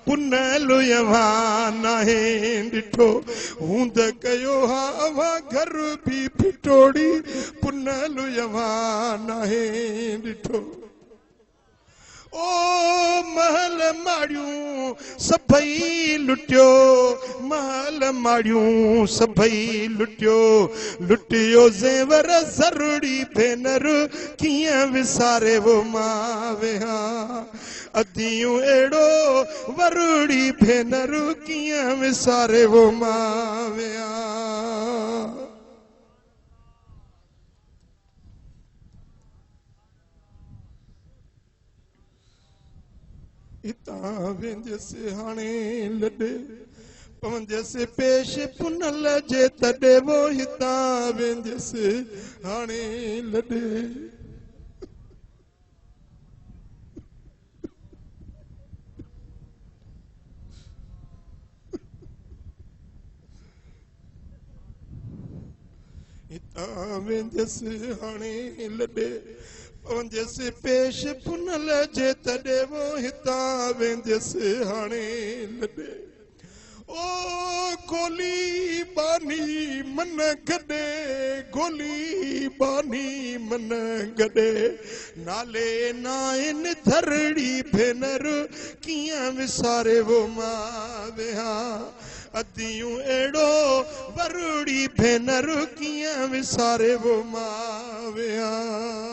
पुनल यवान है डिठो हूंद कयो हा अवा घर भी फिटोड़ी पुनल यवान है डिठो ओ महल माड़ियूं सभई लुटियो महल माड़ियूं सभई लुटियो लुटियो ज़ेवर ज़रूरी भेनर कियां विसारे वो मां वेहां अदियूं एड़ो वरुड़ी भेनर कियां विसारे वो मां वेहां इतां वेंदसि हाणे लॾे पवंदसि पेश पुनल जे तॾे वो हितां वेंदसि हाणे लॾे हितां वेंदसि हाणे लॾे पवंदसि पेश पुनल जे तॾे वो हितां वेंदसि हाणे लॾे ओ गोली बानी मन गॾे गोली बानी मन गॾे नाले नाइन धरड़ी भेनर कियां विसारे वो मां वेहां अदियूं एड़ो वरुड़ी भेनर कियां विसारे वो मां वेहां